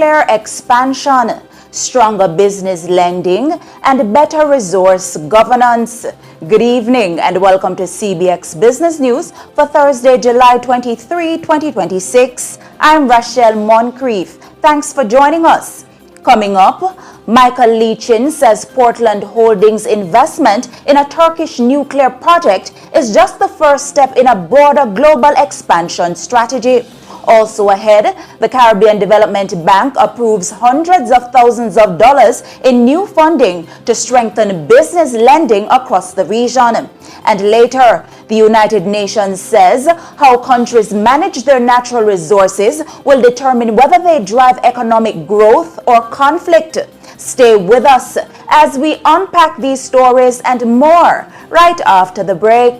nuclear expansion, stronger business lending, and better resource governance. Good evening and welcome to CBX Business News for Thursday, July 23, 2026. I'm Rashel Moncrieffe. Thanks for joining us. Coming up, Michael Leachin says Portland Holdings' investment in a Turkish nuclear project is just the first step in a broader global expansion strategy. Also ahead, the Caribbean Development Bank approves hundreds of thousands of dollars in new funding to strengthen business lending across the region. And later, the United Nations says how countries manage their natural resources will determine whether they drive economic growth or conflict. Stay with us as we unpack these stories and more right after the break.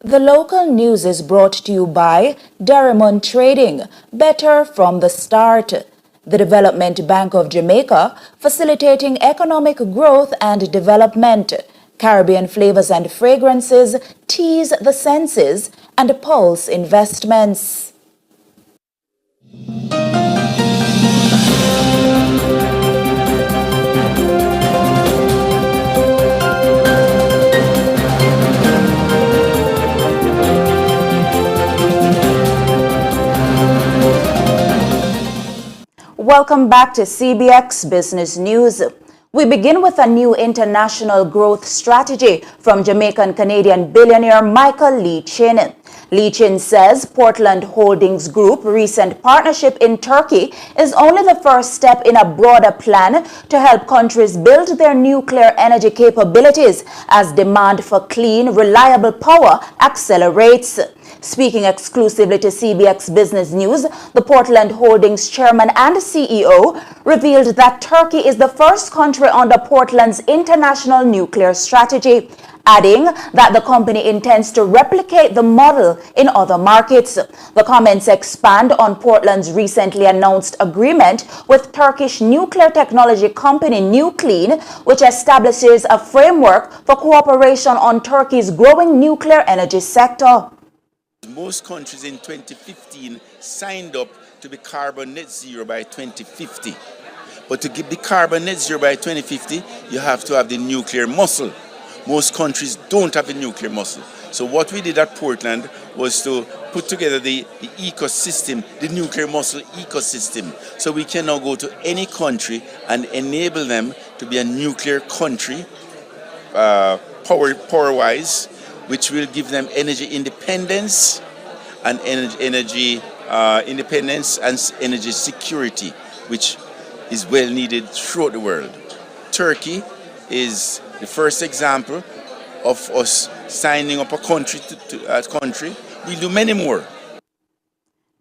The local news is brought to you by Derrimon Trading, better from the start. The Development Bank of Jamaica, facilitating economic growth and development. Caribbean Flavors and Fragrances, Tease the Senses, and Pulse Investments. Welcome back to CBX Business News. We begin with a new international growth strategy from Jamaican-Canadian billionaire Michael Leachin. Leachin says Portland Holdings Group recent partnership in Turkey is only the first step in a broader plan to help countries build their nuclear energy capabilities as demand for clean, reliable power accelerates. Speaking exclusively to CBX Business News, the Portland Holdings chairman and CEO revealed that Turkey is the first country under Portland's international nuclear strategy, adding that the company intends to replicate the model in other markets. The comments expand on Portland's recently announced agreement with Turkish nuclear technology company Nuclean, which establishes a framework for cooperation on Turkey's growing nuclear energy sector. Most countries in 2015 signed up to be carbon net zero by 2050. But to be carbon net zero by 2050, you have to have the nuclear muscle. Most countries don't have the nuclear muscle. So what we did at Portland was to put together the ecosystem, the nuclear muscle ecosystem. So we can now go to any country and enable them to be a nuclear country, power-wise, which will give them energy independence and energy independence and energy security, which is well needed throughout the world. Turkey is the first example of us signing up a country country. We'll do many more.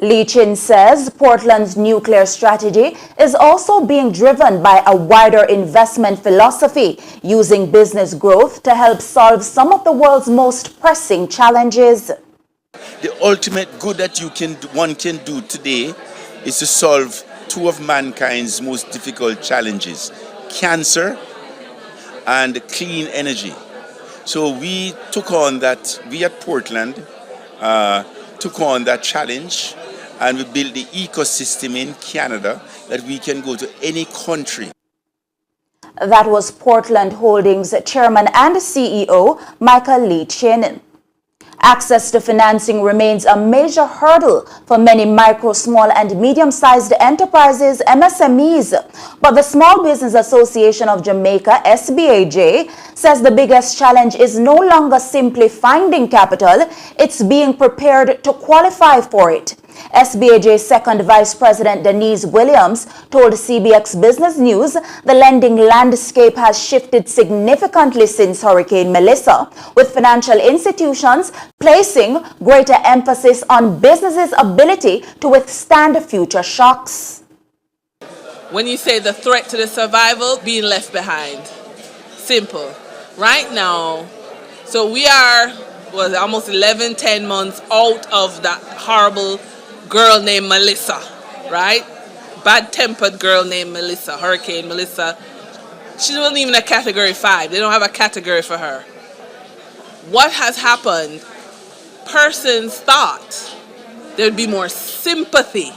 Leachin says Portland's nuclear strategy is also being driven by a wider investment philosophy, using business growth to help solve some of the world's most pressing challenges. The ultimate good that one can do today is to solve two of mankind's most difficult challenges: cancer and clean energy. So we at Portland took on that challenge, and we built the ecosystem in Canada that we can go to any country. That was Portland Holdings chairman and CEO Michael Leachin. Access to financing remains a major hurdle for many micro, small, and medium-sized enterprises, MSMEs. But the Small Business Association of Jamaica, SBAJ, says the biggest challenge is no longer simply finding capital, it's being prepared to qualify for it. SBAJ Second Vice President Denise Williams told CBX Business News the lending landscape has shifted significantly since Hurricane Melissa, with financial institutions placing greater emphasis on businesses' ability to withstand future shocks. When you say the threat to the survival, being left behind. Simple. Right now, so we are almost 11, 10 months out of that horrible girl named Melissa, right? Bad-tempered girl named Melissa, Hurricane Melissa. She wasn't even a category 5. They don't have a category for her. What has happened? Persons thought there'd be more sympathy.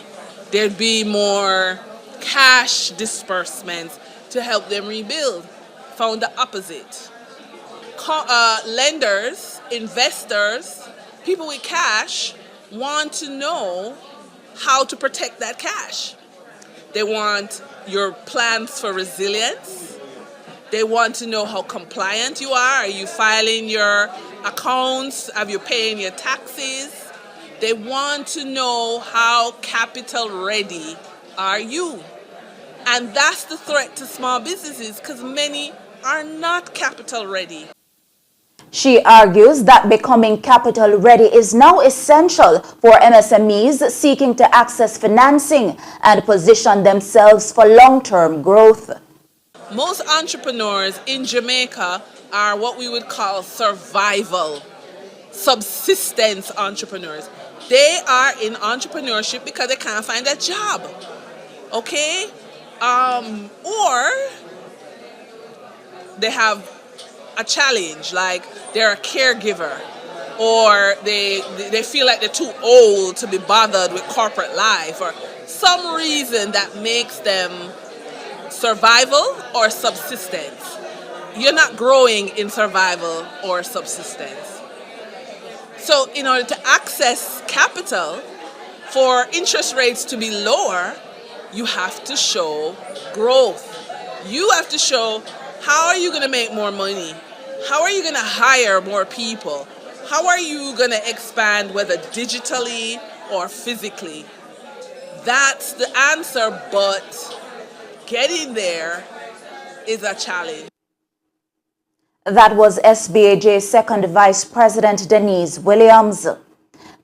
There'd be more cash disbursements to help them rebuild. Found the opposite. Lenders, investors, people with cash want to know how to protect that cash. They want your plans for resilience. They want to know how compliant you are. Are you filing your accounts? Are you paying your taxes? They want to know how capital ready are you. And that's the threat to small businesses, because many are not capital ready. She argues that becoming capital ready is now essential for MSMEs seeking to access financing and position themselves for long-term growth. Most entrepreneurs in Jamaica are what we would call survival, subsistence entrepreneurs. They are in entrepreneurship because they can't find a job, okay? Or they have a challenge, like they're a caregiver, or they feel like they're too old to be bothered with corporate life, or some reason that makes them survival or subsistence. You're not growing in survival or subsistence. So in order to access capital, for interest rates to be lower, you have to show growth. You have to show, how are you going to make more money? How are you going to hire more people? How are you going to expand, whether digitally or physically? That's the answer, but getting there is a challenge. That was SBAJ Second Vice President Denise Williams.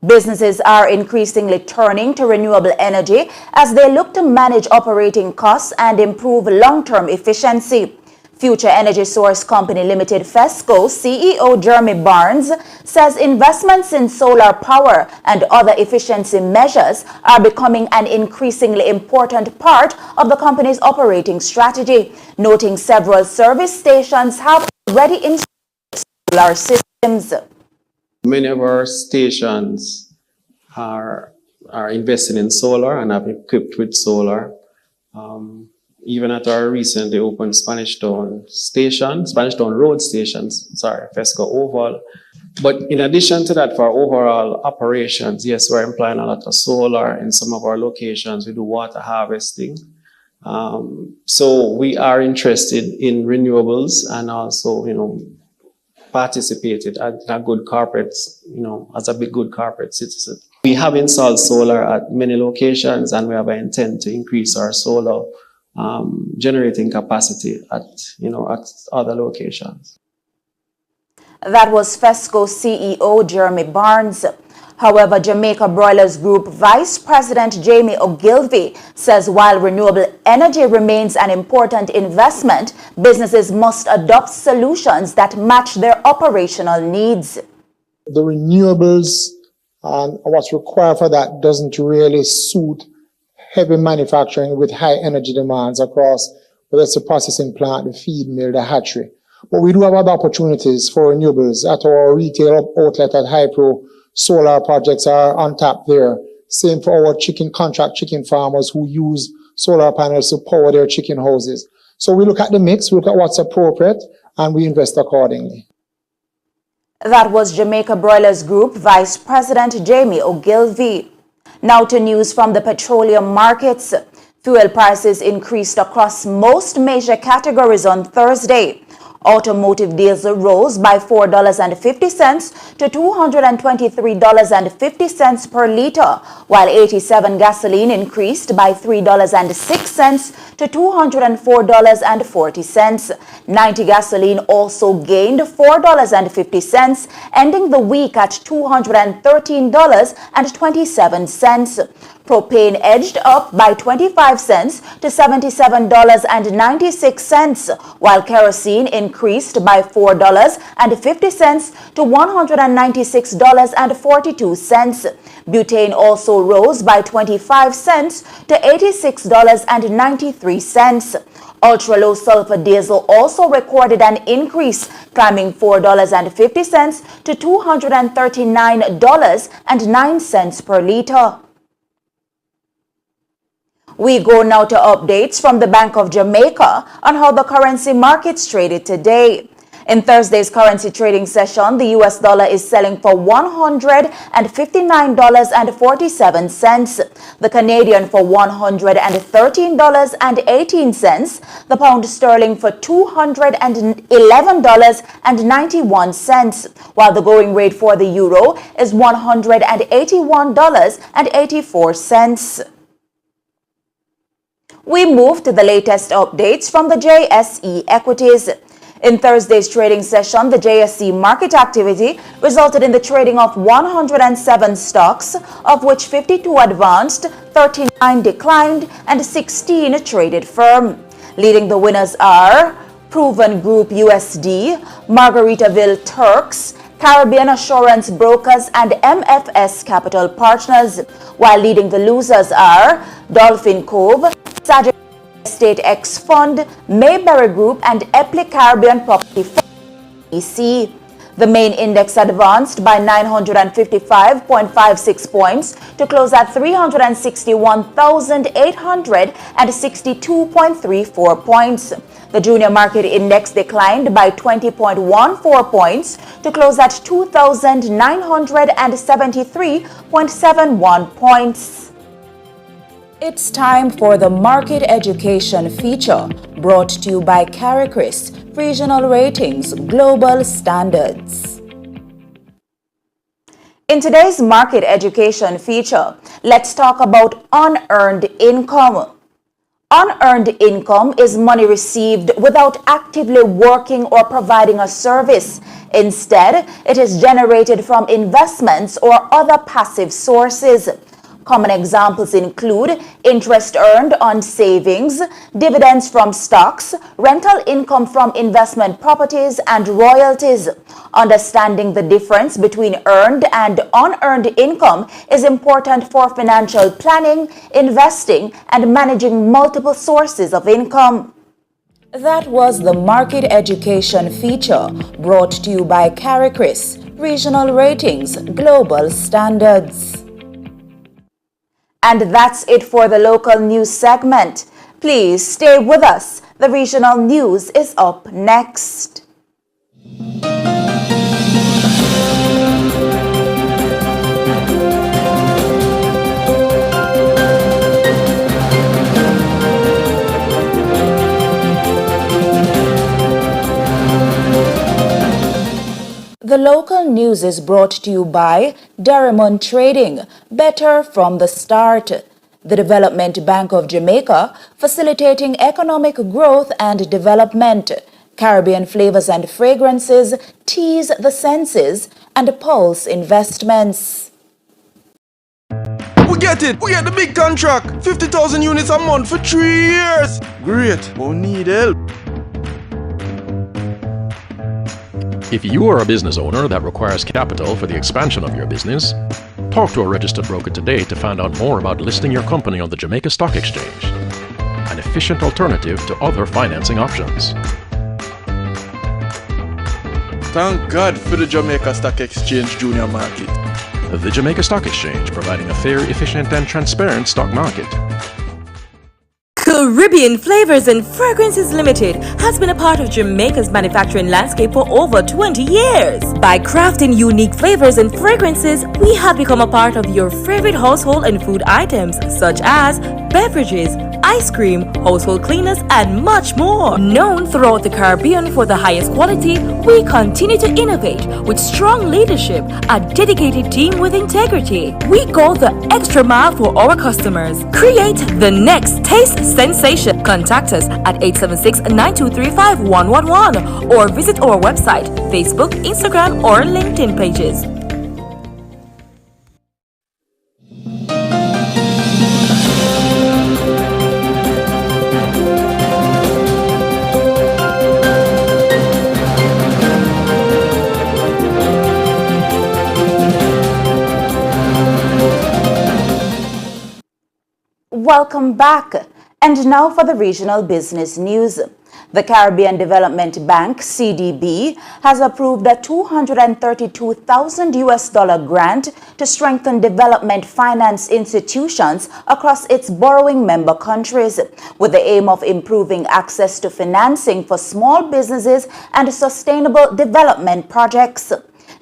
Businesses are increasingly turning to renewable energy as they look to manage operating costs and improve long-term efficiency. Future Energy Source Company Limited FESCO CEO Jeremy Barnes says investments in solar power and other efficiency measures are becoming an increasingly important part of the company's operating strategy, noting several service stations have already installed solar systems. Many of our stations are invested in solar and are equipped with solar. Even at our recently opened Spanish Town Road stations, FESCO Oval. But in addition to that, for overall operations, yes, we're employing a lot of solar in some of our locations. We do water harvesting. So we are interested in renewables and also, participated as a good corporate, as a big good corporate citizen. We have installed solar at many locations, and we have an intent to increase our solar generating capacity at other locations. That was FESCO CEO Jeremy Barnes. However, Jamaica Broilers Group Vice President Jamie Ogilvie says while renewable energy remains an important investment, businesses must adopt solutions that match their operational needs. The renewables and what's required for that doesn't really suit heavy manufacturing with high energy demands across, whether it's the processing plant, the feed mill, the hatchery. But we do have other opportunities for renewables at our retail outlet at Hypro. Solar projects are on tap there. Same for our contract chicken farmers who use solar panels to power their chicken houses. So we look at the mix, we look at what's appropriate, and we invest accordingly. That was Jamaica Broilers Group Vice President Jamie Ogilvie. Now to news from the petroleum markets. Fuel prices increased across most major categories on Thursday. Automotive diesel rose by $4.50 to $223.50 per liter, while 87 gasoline increased by $3.06 to $204.40. 90 gasoline also gained $4.50, ending the week at $213.27. Propane edged up by 25 cents to $77.96, while kerosene increased by $4.50 to $196.42. Butane also rose by 25 cents to $86.93. Ultra-low sulfur diesel also recorded an increase, climbing $4.50 to $239.09 per liter. We go now to updates from the Bank of Jamaica on how the currency markets traded today. In Thursday's currency trading session, the US dollar is selling for $159.47, the Canadian for $113.18, the pound sterling for $211.91, while the going rate for the euro is $181.84. We move to the latest updates from the JSE equities. In Thursday's trading session, the JSE market activity resulted in the trading of 107 stocks, of which 52 advanced, 39 declined, and 16 traded firm. Leading the winners are Proven Group USD, Margaritaville Turks, Caribbean Assurance Brokers, and MFS Capital Partners, while leading the losers are Dolphin Cove, Sagittarius Estate X Fund, Mayberry Group, and Epley Caribbean Property Fund, EC. The main index advanced by 955.56 points to close at 361,862.34 points. The junior market index declined by 20.14 points to close at 2,973.71 points. It's time for the Market Education feature, brought to you by CARICRIS, Regional Ratings, Global Standards. In today's Market Education feature, let's talk about unearned income. Unearned income is money received without actively working or providing a service. Instead, it is generated from investments or other passive sources. Common examples include interest earned on savings, dividends from stocks, rental income from investment properties, and royalties. Understanding the difference between earned and unearned income is important for financial planning, investing, and managing multiple sources of income. That was the Market Education feature, brought to you by CARICRIS, Regional Ratings, Global Standards. And that's it for the local news segment. Please stay with us. The regional news is up next. The local news is brought to you by Derrimon Trading, better from the start. The Development Bank of Jamaica, facilitating economic growth and development. Caribbean Flavors and Fragrances, Tease the Senses, and Pulse Investments. We get it! We get the big contract! 50,000 units a month for 3 years! Great! Won't need help. If you are a business owner that requires capital for the expansion of your business, talk to a registered broker today to find out more about listing your company on the Jamaica Stock Exchange, an efficient alternative to other financing options. Thank God for the Jamaica Stock Exchange Junior Market. The Jamaica Stock Exchange, providing a fair, efficient, and transparent stock market. Caribbean Flavors and Fragrances Limited has been a part of Jamaica's manufacturing landscape for over 20 years. By crafting unique flavors and fragrances, we have become a part of your favorite household and food items such as beverages, ice cream, household cleaners, and much more. Known throughout the Caribbean for the highest quality, we continue to innovate with strong leadership, a dedicated team with integrity. We go the extra mile for our customers. Create the next taste sensation. Contact us at 876-923-5111 or visit our website, Facebook, Instagram, or LinkedIn pages. Welcome back. And now for the regional business news. The Caribbean Development Bank, CDB, has approved a $232,000 grant to strengthen development finance institutions across its borrowing member countries, with the aim of improving access to financing for small businesses and sustainable development projects.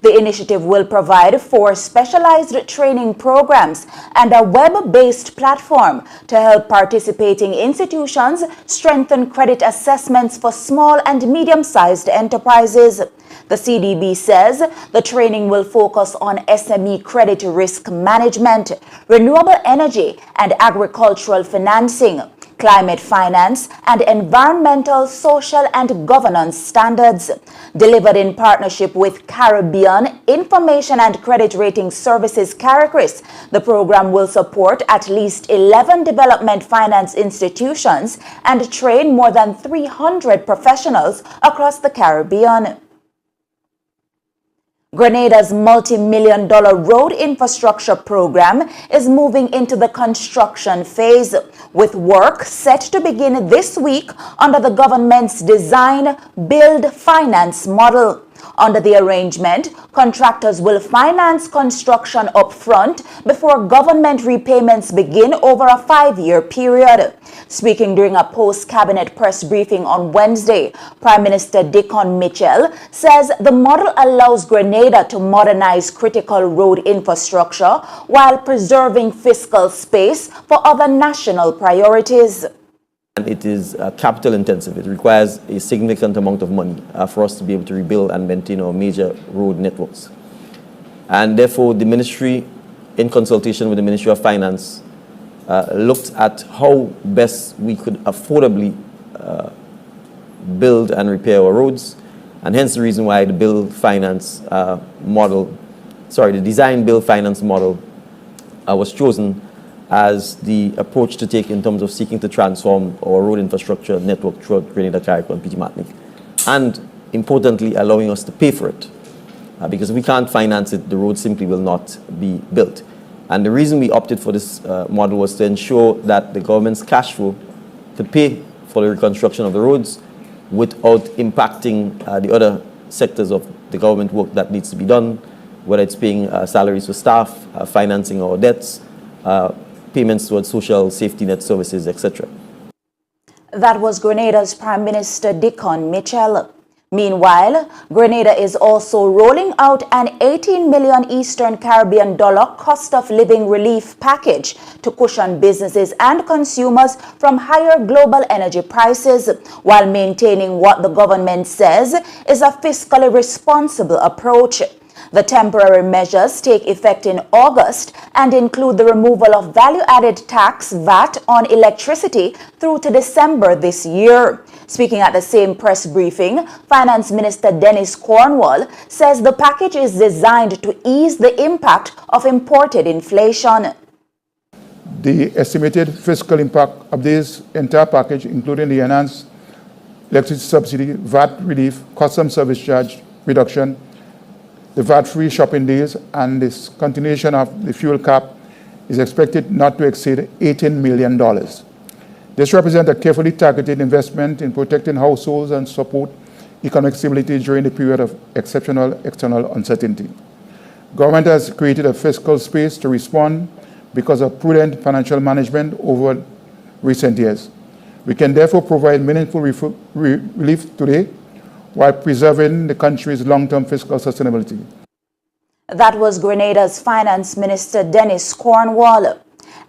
The initiative will provide 4 specialized training programs and a web-based platform to help participating institutions strengthen credit assessments for small and medium-sized enterprises. The CDB says the training will focus on SME credit risk management, renewable energy and agricultural financing, climate finance, and environmental, social, and governance standards. Delivered in partnership with Caribbean Information and Credit Rating Services CARICRIS, the program will support at least 11 development finance institutions and train more than 300 professionals across the Caribbean. Grenada's multi-million-dollar road infrastructure program is moving into the construction phase, with work set to begin this week under the government's Design, Build, Finance model. Under the arrangement, contractors will finance construction up front before government repayments begin over a 5-year period. Speaking during a post-cabinet press briefing on Wednesday, Prime Minister Dickon Mitchell says the model allows Grenada to modernize critical road infrastructure while preserving fiscal space for other national priorities. And it is capital intensive. It requires a significant amount of money for us to be able to rebuild and maintain our major road networks. And therefore, the ministry, in consultation with the Ministry of Finance, looked at how best we could affordably build and repair our roads, and hence the reason why the design build finance model was chosen as the approach to take in terms of seeking to transform our road infrastructure network throughout Grenada, Carriacou, and PT Martinique, and importantly allowing us to pay for it, because if we can't finance it, the road simply will not be built. And the reason we opted for this model was to ensure that the government's cash flow could pay for the reconstruction of the roads without impacting the other sectors of the government work that needs to be done, whether it's paying salaries for staff, financing our debts, payments towards social safety net services, etc. That was Grenada's Prime Minister Dickon Mitchell. Meanwhile, Grenada is also rolling out an 18 million Eastern Caribbean dollar cost of living relief package to cushion businesses and consumers from higher global energy prices, while maintaining what the government says is a fiscally responsible approach. The temporary measures take effect in August and include the removal of value-added tax VAT on electricity through to December this year. Speaking at the same press briefing, Finance Minister Dennis Cornwall says the package is designed to ease the impact of imported inflation. The estimated fiscal impact of this entire package, including the enhanced electricity subsidy, VAT relief, custom service charge reduction, the VAT-free shopping days, and this continuation of the fuel cap, is expected not to exceed $18 million. This represents a carefully targeted investment in protecting households and support economic stability during the period of exceptional external uncertainty. Government has created a fiscal space to respond because of prudent financial management over recent years. We can therefore provide meaningful relief today while preserving the country's long-term fiscal sustainability. That was Grenada's Finance Minister Dennis Cornwall.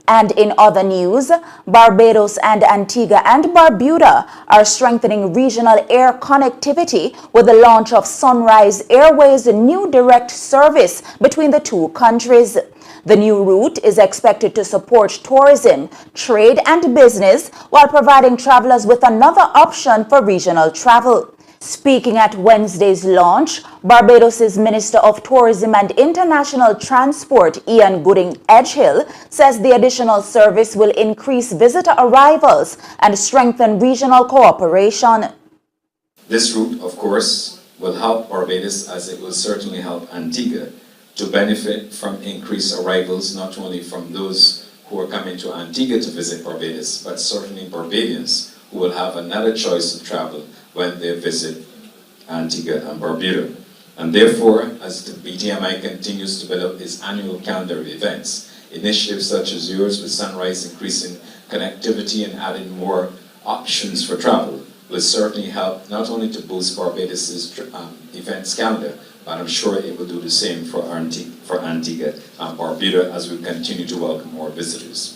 And in other news, Barbados and Antigua and Barbuda are strengthening regional air connectivity with the launch of Sunrise Airways' new direct service between the two countries. The new route is expected to support tourism, trade, and business while providing travelers with another option for regional travel. Speaking at Wednesday's launch, Barbados' Minister of Tourism and International Transport, Ian Gooding-Edgehill, says the additional service will increase visitor arrivals and strengthen regional cooperation. This route, of course, will help Barbados, as it will certainly help Antigua, to benefit from increased arrivals, not only from those who are coming to Antigua to visit Barbados, but certainly Barbadians who will have another choice of travel when they visit Antigua and Barbuda. And therefore, as the BTMI continues to build up its annual calendar of events, initiatives such as yours with Sunrise increasing connectivity and adding more options for travel will certainly help not only to boost Barbados' events calendar, but I'm sure it will do the same for Antigua and Barbuda as we continue to welcome more visitors.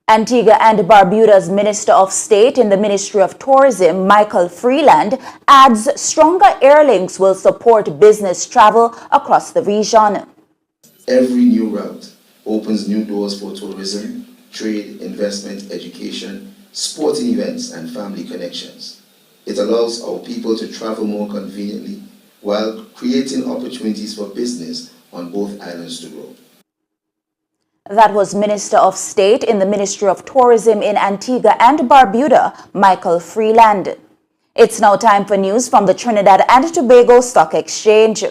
Antigua and Barbuda's Minister of State in the Ministry of Tourism, Michael Freeland, adds stronger air links will support business travel across the region. Every new route opens new doors for tourism, trade, investment, education, sporting events, and family connections. It allows our people to travel more conveniently while creating opportunities for business on both islands to grow. That was Minister of State in the Ministry of Tourism in Antigua and Barbuda, Michael Freeland. It's now time for news from the Trinidad and Tobago Stock Exchange.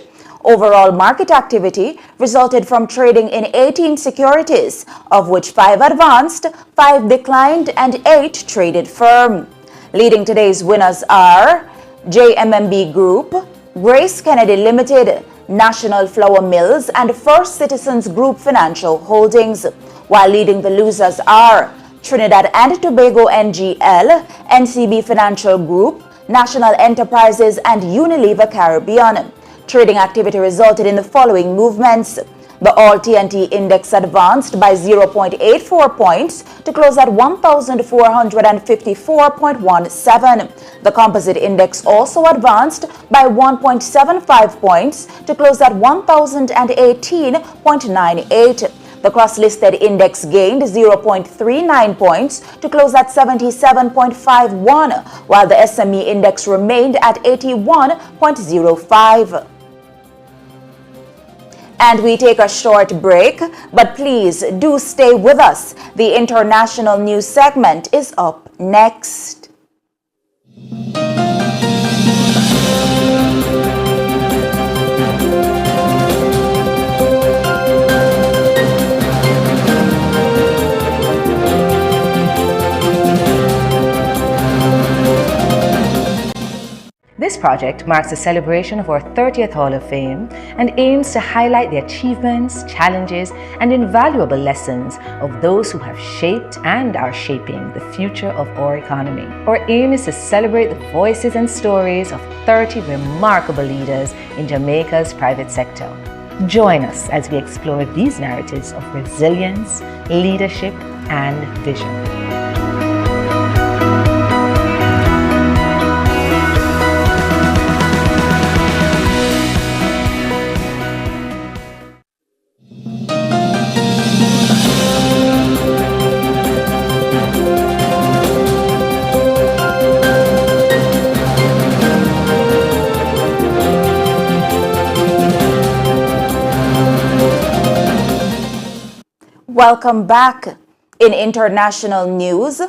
Overall market activity resulted from trading in 18 securities, of which 5 advanced, 5 declined, and 8 traded firm. Leading today's winners are JMMB Group, Grace Kennedy Limited, National Flour Mills, and First Citizens Group Financial Holdings, while leading the losers are Trinidad and Tobago NGL, NCB Financial Group, National Enterprises, and Unilever Caribbean. Trading activity resulted in the following movements. The All-TNT Index advanced by 0.84 points to close at 1,454.17. The Composite Index also advanced by 1.75 points to close at 1,018.98. The Cross-Listed Index gained 0.39 points to close at 77.51, while the SME Index remained at 81.05. And we take a short break, but please do stay with us. The international news segment is up next. This project marks the celebration of our 30th Hall of Fame and aims to highlight the achievements, challenges, and invaluable lessons of those who have shaped and are shaping the future of our economy. Our aim is to celebrate the voices and stories of 30 remarkable leaders in Jamaica's private sector. Join us as we explore these narratives of resilience, leadership, and vision. Welcome back. In international news,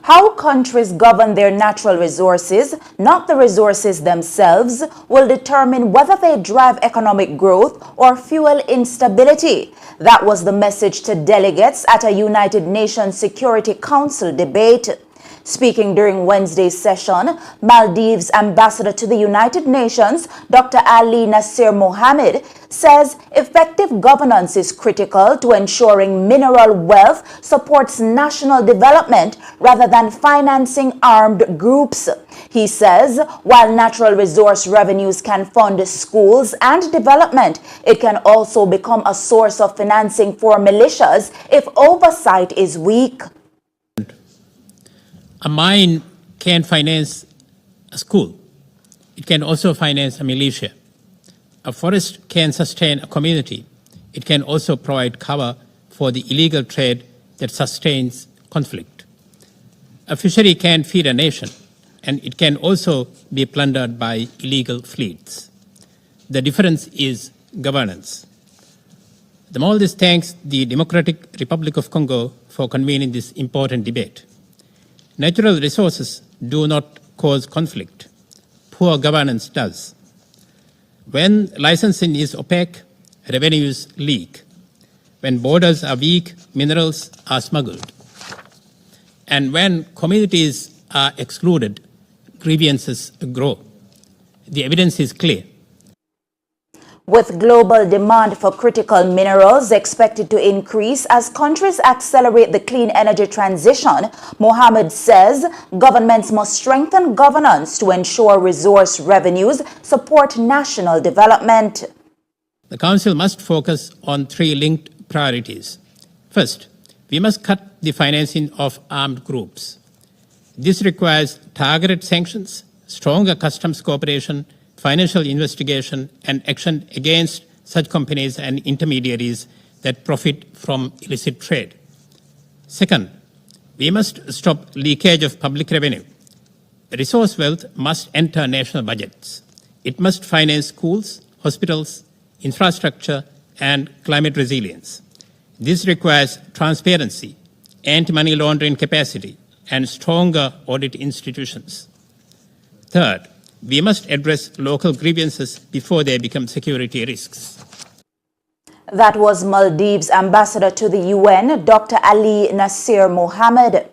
how countries govern their natural resources, not the resources themselves, will determine whether they drive economic growth or fuel instability. That was the message to delegates at a United Nations Security Council debate. Speaking during Wednesday's session, Maldives Ambassador to the United Nations, Dr. Ali Nasir Mohammed, says effective governance is critical to ensuring mineral wealth supports national development rather than financing armed groups. He says while natural resource revenues can fund schools and development, it can also become a source of financing for militias if oversight is weak. A mine can finance a school. It can also finance a militia. A forest can sustain a community. It can also provide cover for the illegal trade that sustains conflict. A fishery can feed a nation, and it can also be plundered by illegal fleets. The difference is governance. The Maldives thanks the Democratic Republic of Congo for convening this important debate. Natural resources do not cause conflict. Poor governance does. When licensing is opaque, revenues leak. When borders are weak, minerals are smuggled. And when communities are excluded, grievances grow. The evidence is clear. With global demand for critical minerals expected to increase as countries accelerate the clean energy transition, Mohammed says governments must strengthen governance to ensure resource revenues support national development. The Council must focus on three linked priorities. First, we must cut the financing of armed groups. This requires targeted sanctions, stronger customs cooperation, financial investigation, and action against such companies and intermediaries that profit from illicit trade. Second, we must stop leakage of public revenue. Resource wealth must enter national budgets. It must finance schools, hospitals, infrastructure, and climate resilience. This requires transparency, anti-money laundering capacity, and stronger audit institutions. Third, we must address local grievances before they become security risks. That was Maldives Ambassador to the UN, Dr. Ali Nasir Mohammed.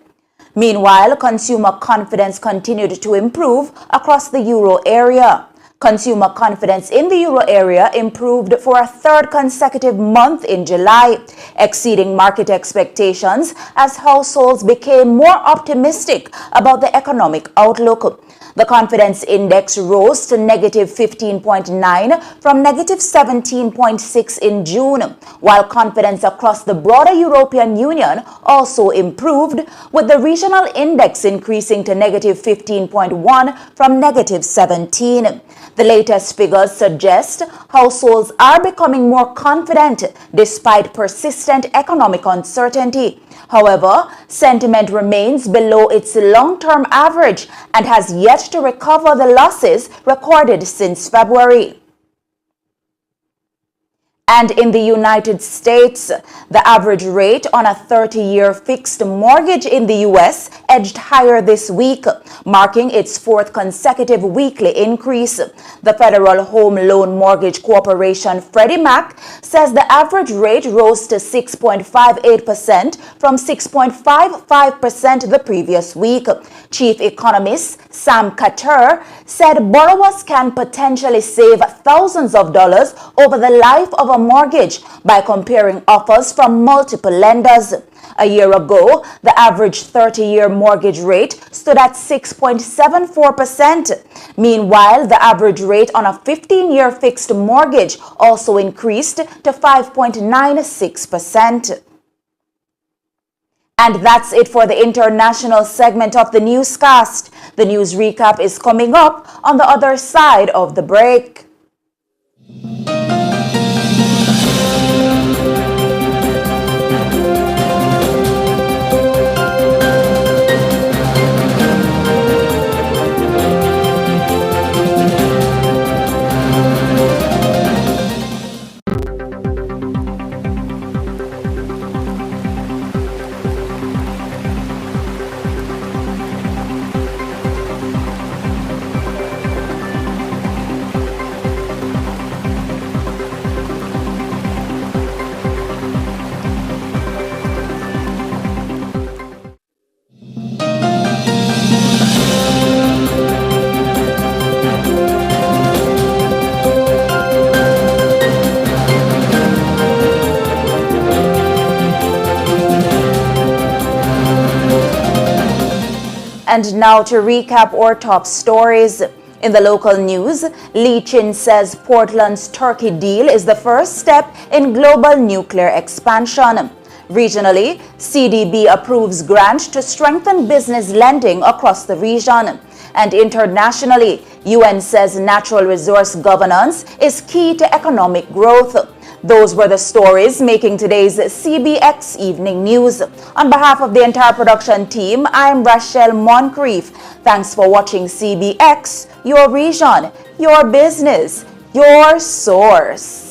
Meanwhile, consumer confidence continued to improve across the euro area. Consumer confidence in the euro area improved for a third consecutive month in July, exceeding market expectations as households became more optimistic about the economic outlook. The confidence index rose to negative 15.9 from negative 17.6 in June, while confidence across the broader European Union also improved, with the regional index increasing to negative 15.1 from negative 17. The latest figures suggest households are becoming more confident despite persistent economic uncertainty. However, sentiment remains below its long-term average and has yet to recover the losses recorded since February. And in the United States, the average rate on a 30-year fixed mortgage in the U.S. edged higher this week, marking its fourth consecutive weekly increase. The Federal Home Loan Mortgage Corporation, Freddie Mac, says the average rate rose to 6.58% from 6.55% the previous week. Chief economist Sam Carter said borrowers can potentially save thousands of dollars over the life of a mortgage by comparing offers from multiple lenders. A year ago, the average 30-year mortgage rate stood at 6.74%. Meanwhile, the average rate on a 15-year fixed mortgage also increased to 5.96%. And that's it for the international segment of the newscast. The news recap is coming up on the other side of the break. And now to recap our top stories. In the local news, Lee Chin says Portland's Turkey deal is the first step in global nuclear expansion. Regionally, CDB approves grant to strengthen business lending across the region. And internationally, UN says natural resource governance is key to economic growth. Those were the stories making today's CBX Evening News. On behalf of the entire production team, I'm Rashel Moncrieffe. Thanks for watching CBX, your region, your business, your source.